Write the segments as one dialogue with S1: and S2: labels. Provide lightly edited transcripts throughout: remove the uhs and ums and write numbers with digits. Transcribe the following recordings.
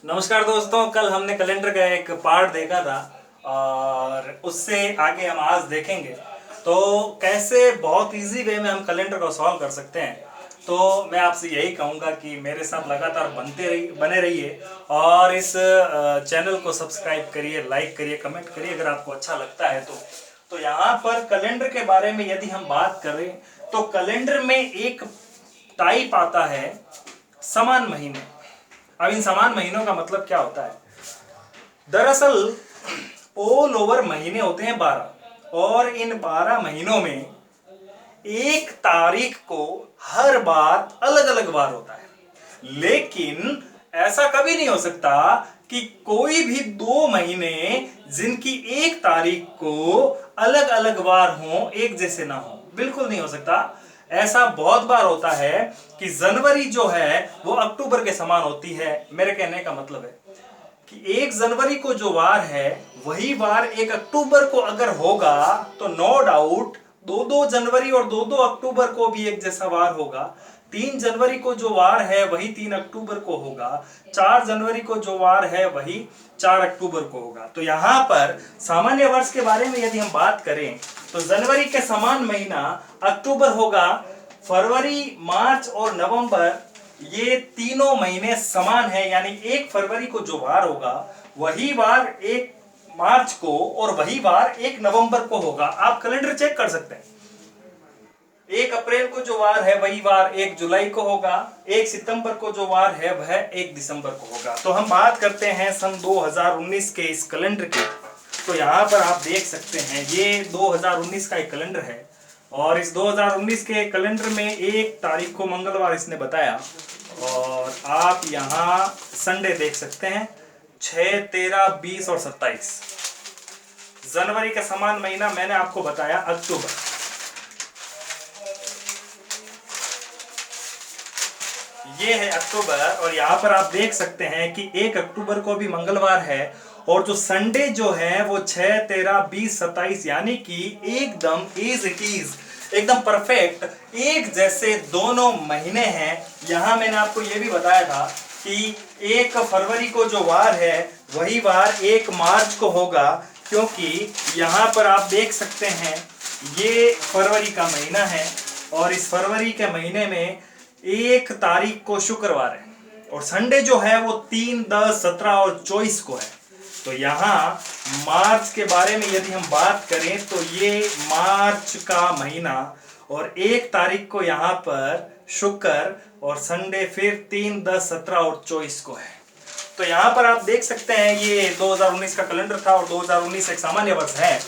S1: नमस्कार दोस्तों, कल हमने कैलेंडर का एक पार्ट देखा था और उससे आगे हम आज देखेंगे तो कैसे बहुत इजी वे में हम कैलेंडर को सॉल्व कर सकते हैं। तो मैं आपसे यही कहूँगा कि मेरे साथ लगातार बने रहिए और इस चैनल को सब्सक्राइब करिए, लाइक करिए, कमेंट करिए अगर आपको अच्छा लगता है तो यहाँ पर कैलेंडर के बारे में यदि हम बात करें तो कैलेंडर में एक टाइप आता है समान महीने। अब इन समान महीनों का मतलब क्या होता है? दरअसल ऑल ओवर महीने होते हैं 12 और इन 12 महीनों में एक तारीख को हर बार अलग अलग बार होता है, लेकिन ऐसा कभी नहीं हो सकता कि कोई भी 2 महीने जिनकी एक तारीख को अलग अलग बार हो एक जैसे ना हो। बिल्कुल नहीं हो सकता। ऐसा बहुत बार होता है कि जनवरी जो है वो अक्टूबर के समान होती है। मेरे कहने का मतलब है कि 1 जनवरी को जो वार है वही वार 1 अक्टूबर को अगर होगा तो नो डाउट 2 जनवरी और 2 अक्टूबर को भी एक जैसा वार होगा। 3 जनवरी को जो वार है वही 3 अक्टूबर को होगा। 4 जनवरी को जो वार है वही 4 अक्टूबर को होगा। तो यहाँ पर सामान्य वर्ष के बारे में यदि हम बात करें तो जनवरी के समान महीना अक्टूबर होगा। फरवरी, मार्च और नवंबर ये तीनों महीने समान है, यानी 1 फरवरी को जो वार होगा वही वार 1 मार्च को और वही वार 1 नवंबर को होगा। आप कैलेंडर चेक कर सकते हैं। 1 अप्रैल को जो वार है वही वार 1 जुलाई को होगा। 1 सितंबर को जो वार है वह 1 दिसंबर को होगा। तो हम बात करते हैं सन 2019 के इस कैलेंडर की। तो यहाँ पर आप देख सकते हैं ये 2019 का एक कैलेंडर है और इस 2019 के कैलेंडर में 1 तारीख को मंगलवार इसने बताया और आप यहाँ संडे देख सकते हैं 6, 13, 20 और 27। जनवरी का समान महीना मैंने आपको बताया अक्टूबर। ये है अक्टूबर और यहाँ पर आप देख सकते हैं कि 1 अक्टूबर को भी मंगलवार है और जो संडे जो है वो 6, 13, 20, 27 यानी कि एकदम एज इट इज एकदम परफेक्ट एक जैसे दोनों महीने हैं। यहाँ मैंने आपको ये भी बताया था कि 1 फरवरी को जो वार है वही वार 1 मार्च को होगा, क्योंकि यहाँ पर आप देख सकते हैं ये फरवरी का महीना है और इस फरवरी के महीने में 1 तारीख को शुक्रवार है और संडे जो है वो 3, 10, 17 और 24 को है। तो यहाँ मार्च के बारे में यदि हम बात करें तो ये मार्च का महीना और 1 तारीख को यहाँ पर शुक्र और संडे फिर 3, 10, 17 और 24 को है। तो यहाँ पर आप देख सकते हैं ये 2019 का कैलेंडर था और 2019 एक सामान्य वर्ष है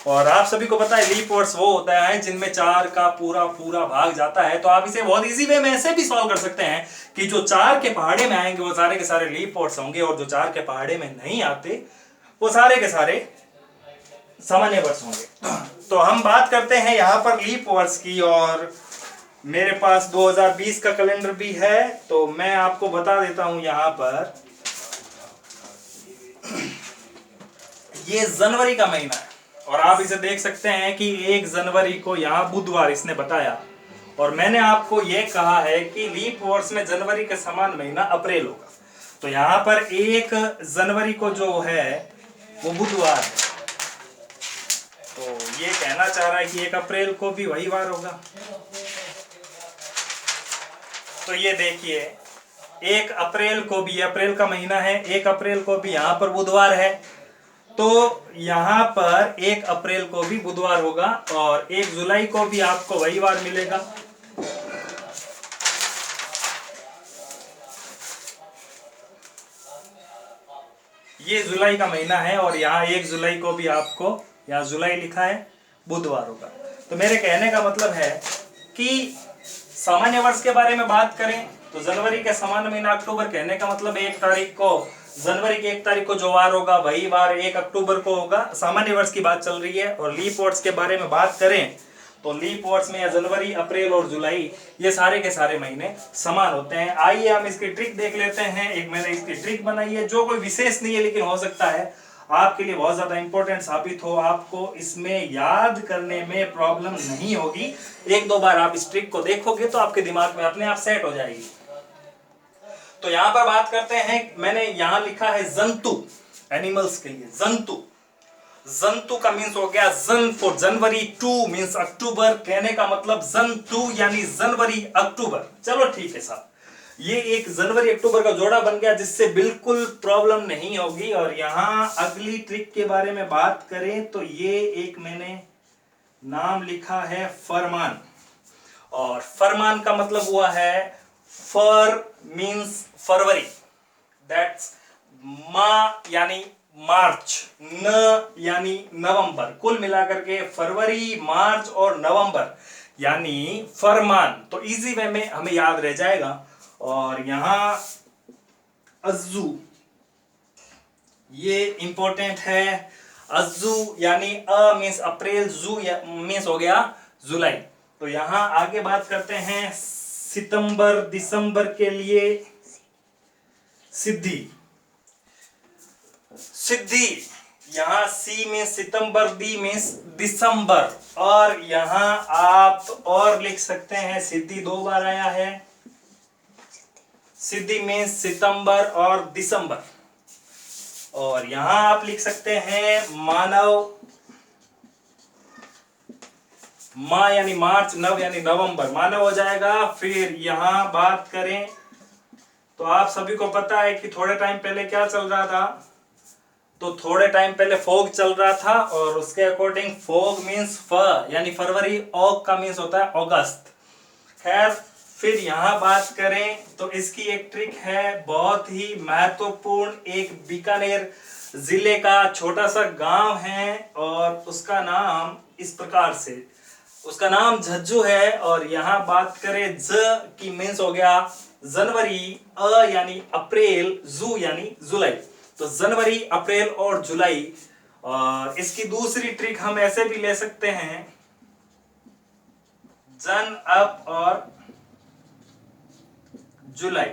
S1: और आप सभी को पता है लीप वर्ष वो होता है जिनमें 4 का पूरा भाग जाता है। तो आप इसे बहुत इजी वे में ऐसे भी सॉल्व कर सकते हैं कि जो 4 के पहाड़े में आएंगे वो सारे के सारे लीप वर्ष होंगे और जो 4 के पहाड़े में नहीं आते वो सारे के सारे सामान्य वर्ष होंगे। तो हम बात करते हैं यहाँ पर लीप वर्ष की और मेरे पास 2020 का कैलेंडर भी है तो मैं आपको बता देता हूं। यहाँ पर ये जनवरी का महीना है और आप इसे देख सकते हैं कि 1 जनवरी को यहाँ बुधवार इसने बताया और मैंने आपको यह कहा है कि लीप वर्ष में जनवरी के समान महीना अप्रैल होगा। तो यहाँ पर 1 जनवरी को जो है वो बुधवार है, तो ये कहना चाह रहा है कि 1 अप्रैल को भी वही वार होगा। तो ये देखिए 1 अप्रैल को भी, अप्रैल का महीना है, 1 अप्रैल को भी यहाँ पर बुधवार है तो यहाँ पर 1 अप्रैल को भी बुधवार होगा और 1 जुलाई को भी आपको वही वार मिलेगा। ये जुलाई का महीना है और यहाँ 1 जुलाई को भी आपको, यहाँ जुलाई लिखा है, बुधवार होगा। तो मेरे कहने का मतलब है कि सामान्य वर्ष के बारे में बात करें तो जनवरी के समान महीना अक्टूबर, कहने का मतलब 1 तारीख को जनवरी की 1 तारीख को जो वार होगा वही वार 1 अक्टूबर को होगा। सामान्य वर्ष की बात चल रही है और लीप वर्ष के बारे में बात करें तो लीप वर्ष में जनवरी, अप्रैल और जुलाई ये सारे के सारे महीने समान होते हैं। आइए हम इसकी ट्रिक देख लेते हैं। एक मैंने इसकी ट्रिक बनाई है जो कोई विशेष नहीं है लेकिन हो सकता है आपके लिए बहुत ज्यादा इंपॉर्टेंट साबित हो, आपको इसमें याद करने में प्रॉब्लम नहीं होगी। 1-2 बार आप इस ट्रिक को देखोगे तो आपके दिमाग में अपने आप सेट हो जाएगी। तो यहां पर बात करते हैं, मैंने यहां लिखा है जंतु, एनिमल्स के लिए जंतु। जंतु का मीन्स हो गया जन फॉर जनवरी, टू मीन्स अक्टूबर, कहने का मतलब जंतु यानी जनवरी अक्टूबर। चलो ठीक है साहब, ये एक जनवरी अक्टूबर का जोड़ा बन गया जिससे बिल्कुल प्रॉब्लम नहीं होगी। और यहां अगली ट्रिक के बारे में बात करें तो ये एक मैंने नाम लिखा है फरमान, और फरमान का मतलब हुआ है फर मीन्स फरवरी, दैट्स मा यानी मार्च, न यानी नवंबर, कुल मिलाकर के फरवरी, मार्च और नवंबर यानी फरमान। तो इजी वे में हमें याद रह जाएगा। और यहां अज्जू, ये इंपॉर्टेंट है। अज्जू यानी अ मीन्स अप्रैल, जू मीन्स हो गया जुलाई। तो यहां आगे बात करते हैं सितंबर, दिसंबर के लिए सिद्धि। सिद्धि यहां सी में सितंबर, दी में दिसंबर, और यहां आप और लिख सकते हैं सिद्धि दो बार आया है, सिद्धि में सितंबर और दिसंबर। और यहां आप लिख सकते हैं मानव, मा यानी मार्च, नव यानी नवंबर, मानव हो जाएगा। फिर यहां बात करें तो आप सभी को पता है कि थोड़े टाइम पहले क्या चल रहा था, तो थोड़े टाइम पहले फोग चल रहा था, और उसके अकॉर्डिंग फोग मीन्स फ यानी फरवरी, ऑग का मीन्स होता है अगस्त। खैर, फिर यहां बात करें तो इसकी एक ट्रिक है बहुत ही महत्वपूर्ण। एक बीकानेर जिले का छोटा सा गांव है और उसका नाम इस प्रकार से, उसका नाम झज्जू है। और यहां बात करें ज की मीन्स हो गया जनवरी, अ यानी अप्रैल, जू यानी जुलाई। तो जनवरी, अप्रैल और जुलाई। और इसकी दूसरी ट्रिक हम ऐसे भी ले सकते हैं, जन अप और जुलाई।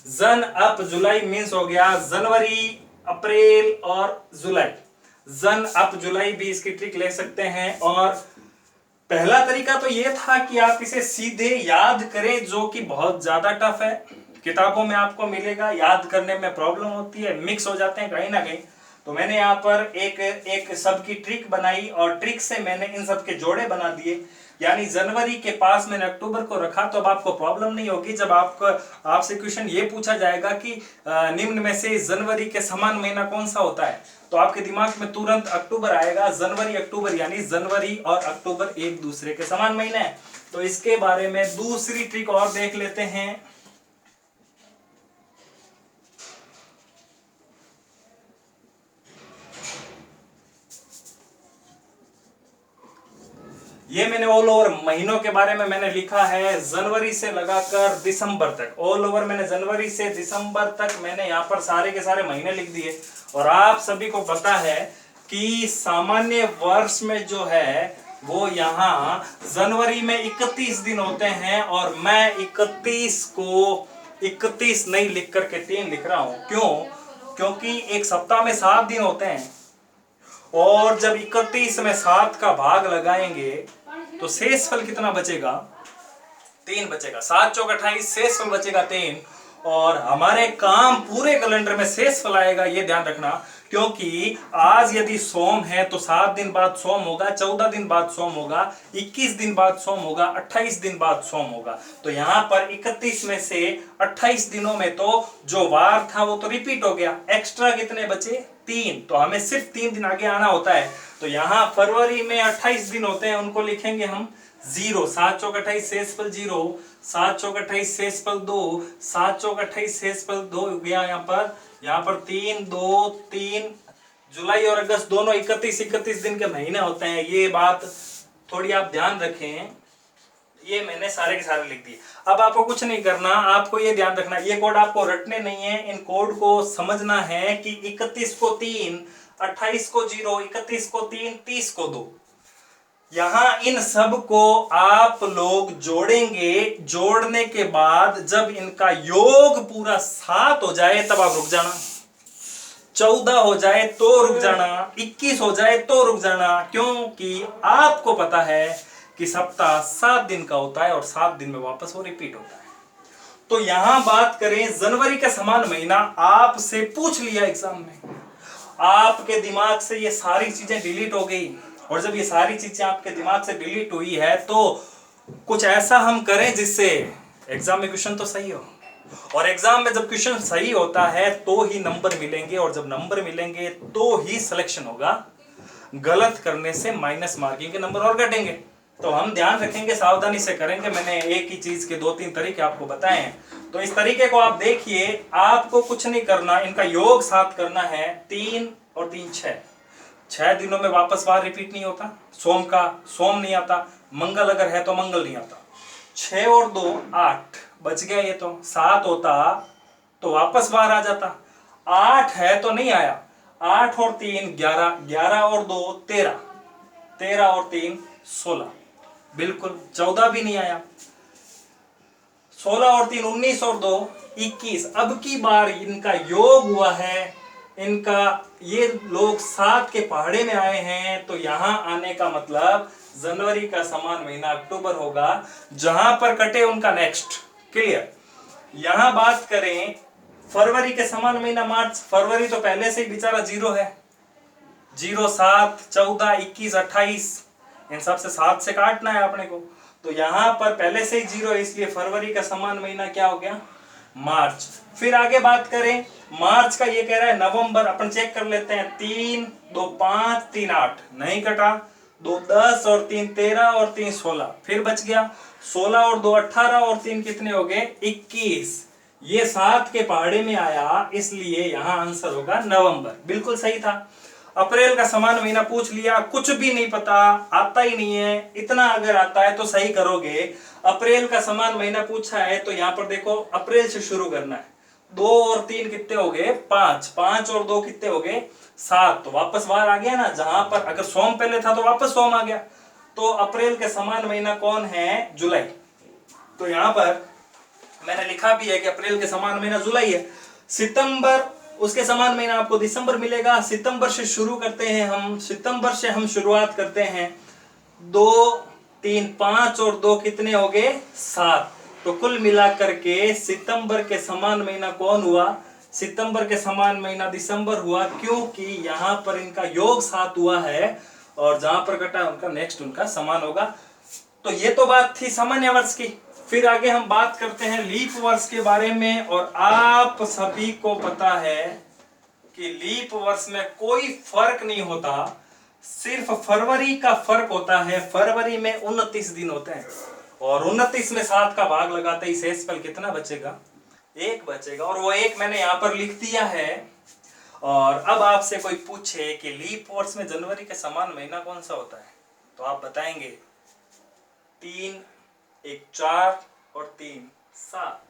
S1: जन अप जुलाई मीन्स हो गया जनवरी, अप्रैल और जुलाई। जन अप जुलाई भी इसकी ट्रिक ले सकते हैं। और पहला तरीका तो यह था कि आप इसे सीधे याद करें, जो कि बहुत ज्यादा टफ है। किताबों में आपको मिलेगा, याद करने में प्रॉब्लम होती है, मिक्स हो जाते हैं कहीं ना कहीं। तो मैंने यहाँ पर एक सब की ट्रिक बनाई, और ट्रिक से मैंने इन सब के जोड़े बना दिए। यानी जनवरी के पास मैंने अक्टूबर को रखा, तो अब आपको प्रॉब्लम नहीं होगी जब आपसे क्वेश्चन ये पूछा जाएगा कि निम्न में से जनवरी के समान महीना कौन सा होता है, तो आपके दिमाग में तुरंत अक्टूबर आएगा। जनवरी अक्टूबर यानी जनवरी और अक्टूबर एक दूसरे के समान महीने हैं। तो इसके बारे में दूसरी ट्रिक और देख लेते हैं। ये मैंने ऑल ओवर महीनों के बारे में मैंने लिखा है, जनवरी से लगाकर दिसंबर तक, ऑल ओवर मैंने जनवरी से दिसंबर तक मैंने यहाँ पर सारे के सारे महीने लिख दिए। और आप सभी को पता है कि सामान्य वर्ष में जो है वो यहाँ जनवरी में 31 दिन होते हैं, और मैं 31 को 31 नहीं लिख करके 3 लिख रहा हूं। क्यों? क्योंकि एक सप्ताह में 7 दिन होते हैं, और जब 31 में 7 का भाग लगाएंगे तो शेषफल कितना बचेगा? 3 बचेगा। 7 चौक 28, शेषफल बचेगा 3। और हमारे काम पूरे कैलेंडर में शेषफल आएगा, ये ध्यान रखना। क्योंकि आज यदि सोम है तो 7 दिन बाद सोम होगा, 14 दिन बाद सोम होगा, 21 दिन बाद सोम होगा, 28 दिन बाद सोम होगा। तो यहाँ पर 31 में से 28 दिनों में तो जो वार था वो तो रिपीट हो गया, एक्स्ट्रा कितने बचे? 3। तो हमें सिर्फ 3 दिन आगे आना होता है। तो यहाँ फरवरी में 28 दिन होते हैं, उनको लिखेंगे हम 0। 7 चौक 28, शेषफल 0। 7 चौक 28, शेषफल 2। 7 चौक 28, शेषफल 2 हो गया। यहाँ पर 3 2 3। जुलाई और अगस्त दोनों 31 दिन के महीने होते हैं। ये बात थोड़ी आप ध्यान रखें। ये मैंने सारे के सारे लिख दिए। अब आपको कुछ नहीं करना, आपको ये ध्यान रखना, ये कोड आपको रटने नहीं है, इन कोड को समझना है कि 31 को 3, 28 को 0, 31 को 3, 30 को 2। यहां इन सब को आप लोग जोड़ेंगे। जोड़ने के बाद जब इनका योग पूरा 7 हो जाए तब आप रुक जाना, 14 हो जाए तो रुक जाना, 21 हो जाए तो रुक जाना। क्योंकि आपको पता है कि सप्ताह 7 दिन का होता है और 7 दिन में वापस वो रिपीट होता है। तो यहां बात करें जनवरी का समान महीना, आपसे पूछ लिया एग्जाम में, आपके दिमाग से ये सारी चीजें डिलीट हो गई। और जब ये सारी चीजें आपके दिमाग से डिलीट हुई है तो कुछ ऐसा हम करें जिससे एग्जाम में क्वेश्चन तो सही हो। और एग्जाम में जब क्वेश्चन सही होता है तो ही नंबर मिलेंगे, और जब नंबर मिलेंगे तो ही सिलेक्शन होगा। गलत करने से माइनस मार्किंग के नंबर और घटेंगे। तो हम ध्यान रखेंगे, सावधानी से करेंगे। मैंने एक ही चीज के 2-3 तरीके आपको बताए हैं, तो इस तरीके को आप देखिए। आपको कुछ नहीं करना, इनका योग 7 करना है। 3 और 3 6 दिनों में वापस बार रिपीट नहीं होता। सोम का सोम नहीं आता, मंगल अगर है तो मंगल नहीं आता। 6 और 2 8 बच गया। ये तो 7 होता तो वापस बाहर आ जाता। 8 है तो नहीं आया। 8 और 3 11, 11 और 2 13, 13 और 3 16, बिल्कुल 14 भी नहीं आया। 16 और 3 19 और 2 21। अब की बार इनका योग हुआ है, इनका ये लोग 7 के पहाड़े में आए हैं, तो यहां आने का मतलब जनवरी का समान महीना अक्टूबर होगा। जहां पर कटे उनका नेक्स्ट। क्लियर। यहां बात करें फरवरी के समान महीना मार्च। फरवरी तो पहले से ही बेचारा 0 है। 0 7 14 21 28, इन सब से 7 से काटना है अपने को। तो यहां पर पहले से ही 0 है, इसलिए फरवरी का समान महीना क्या हो गया? मार्च। फिर आगे बात करें मार्च का, ये कह रहा है नवंबर। अपन चेक कर लेते हैं। 3 2 5 3 8 नहीं कटा। 2 10 और 3 13 और 3 16, फिर बच गया। 16 और 2 18 और 3 कितने हो गए? 21। ये 7 के पहाड़े में आया, इसलिए यहां आंसर होगा नवंबर। बिल्कुल सही था। अप्रैल का समान महीना पूछ लिया, कुछ भी नहीं पता, आता ही नहीं है। इतना अगर आता है तो सही करोगे। अप्रैल का समान महीना पूछा है तो यहां पर देखो अप्रैल से शुरू करना है। 2 और 3 कितने हो गए? 5, 5 और 2 कितने हो गए? 7, तो वापस बाहर आ गया ना। जहां पर अगर सोम पहले था तो वापस सोम आ गया। तो अप्रैल के समान महीना कौन है? जुलाई। तो यहां पर मैंने लिखा भी है कि अप्रैल के समान महीना जुलाई है। सितंबर, उसके समान महीना आपको दिसंबर मिलेगा। सितंबर से शुरू करते हैं हम, सितंबर से हम शुरुआत करते हैं। 2 3 5 और 2 कितने हो गए? 7। तो कुल मिलाकर के सितंबर के समान महीना कौन हुआ? सितंबर के समान महीना दिसंबर हुआ, क्योंकि यहां पर इनका योग 7 हुआ है, और जहां पर कटा उनका नेक्स्ट उनका समान होगा। तो ये तो बात थी सामान्य वर्ष की। फिर आगे हम बात करते हैं लीप वर्ष के बारे में। और आप सभी को पता है कि लीप वर्ष में कोई फर्क नहीं होता, सिर्फ फरवरी का फर्क होता है। फरवरी में 29 दिन होते हैं, और 29 में 7 का भाग लगाते ही शेषफल कितना बचेगा? 1 बचेगा। और वो 1 मैंने यहां पर लिख दिया है। और अब आपसे कोई पूछे कि लीप वर्ष में जनवरी के समान महीना कौन सा होता है, तो आप बताएंगे 3 1 4 और 3 7।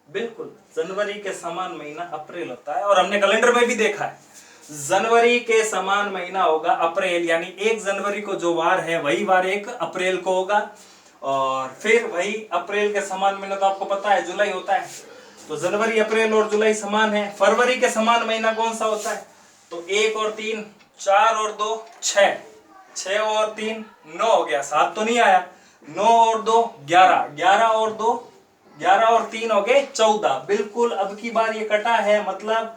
S1: बिल्कुल, जनवरी के समान महीना अप्रैल होता है। और हमने कैलेंडर में भी देखा है जनवरी के समान महीना होगा अप्रैल, यानी 1 जनवरी को जो वार है वही वार 1 अप्रैल को होगा। और फिर वही अप्रैल के समान महीना तो आपको पता है जुलाई होता है। तो जनवरी अप्रैल और जुलाई समान है। फरवरी के समान महीना कौन सा होता है? तो 1 और 3 4 और 2 6, 6 और 3 9 हो गया। 7 तो नहीं आया। 9 और 2 11, 11 और 2 11 और 3 हो गए 14। बिल्कुल अब की बार ये कटा है, मतलब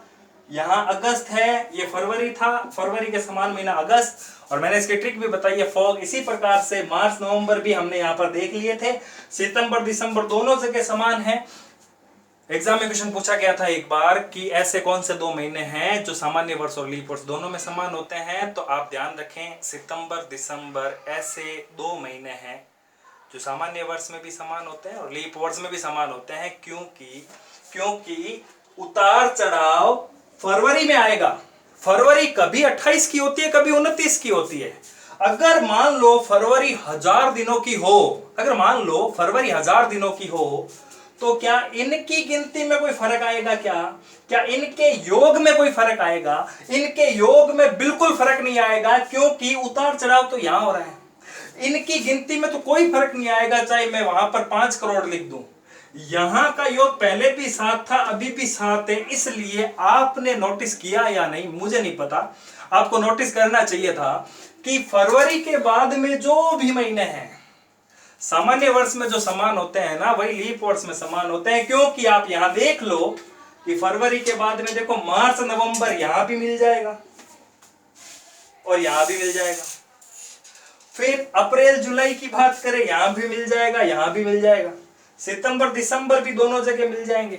S1: यहाँ अगस्त है, ये फरवरी था। फरवरी के समान महीना अगस्त। और मैंने इसकी ट्रिक भी बताई है, फॉग। इसी प्रकार से मार्च नवंबर भी हमने यहाँ पर देख लिए थे। सितंबर दिसंबर दोनों जगह समान है। एग्जाम में क्वेश्चन पूछा गया था एक बार कि ऐसे कौन से 2 महीने हैं जो सामान्य वर्ष और लीप वर्ष दोनों में समान होते हैं। तो आप ध्यान रखें, सितंबर दिसंबर ऐसे 2 महीने हैं जो सामान्य वर्ष में भी समान होते हैं और लीप वर्ष में भी समान होते हैं। क्योंकि उतार चढ़ाव फरवरी में आएगा। फरवरी कभी 28 की होती है, कभी 29 की होती है। अगर मान लो फरवरी 1000 दिनों की हो, अगर मान लो फरवरी 1000 दिनों की हो, तो क्या इनकी गिनती में कोई फर्क आएगा? क्या इनके योग में कोई फर्क आएगा? इनके योग में बिल्कुल फर्क नहीं आएगा, क्योंकि उतार चढ़ाव तो यहां हो रहा है। इनकी गिनती में तो कोई फर्क नहीं आएगा, चाहे मैं वहां पर 5 करोड़ लिख दूं। यहां का योग पहले भी 7 था, अभी भी 7 है। इसलिए आपने नोटिस किया या नहीं मुझे नहीं पता, आपको नोटिस करना चाहिए था कि फरवरी के बाद में जो भी महीने हैं सामान्य वर्ष में जो समान होते हैं ना वही लीप वर्ष में समान होते हैं, क्योंकि आप यहां देख लो कि फरवरी के बाद में देखो मार्च नवंबर यहां भी मिल जाएगा और यहां भी मिल जाएगा। फिर अप्रैल जुलाई की बात करें, यहां भी मिल जाएगा, यहां भी मिल जाएगा। सितंबर दिसंबर भी दोनों जगह मिल जाएंगे।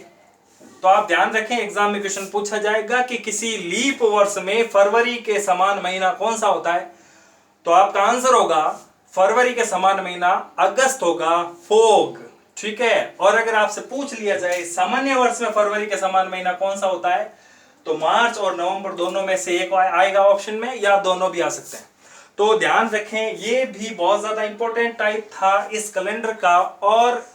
S1: तो आप ध्यान रखें, एग्जाम में क्वेश्चन पूछा जाएगा कि किसी लीप वर्ष में फरवरी के समान महीना कौन सा होता है, तो आपका आंसर होगा फरवरी के समान महीना अगस्त होगा, फोग। ठीक है। और अगर आपसे पूछ लिया जाए सामान्य वर्ष में फरवरी के समान महीना कौन सा होता है, तो मार्च और नवंबर दोनों में से एक आएगा ऑप्शन में, या दोनों भी आ सकते हैं। तो ध्यान रखें, ये भी बहुत ज्यादा इंपॉर्टेंट टाइप था इस कैलेंडर का। और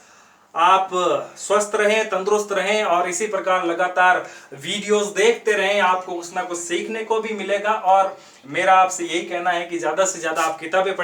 S1: आप स्वस्थ रहें, तंदुरुस्त रहें और इसी प्रकार लगातार वीडियोस देखते रहें, आपको कुछ ना कुछ सीखने को भी मिलेगा। और मेरा आपसे यही कहना है कि ज्यादा से ज्यादा आप किताबें पढ़ें।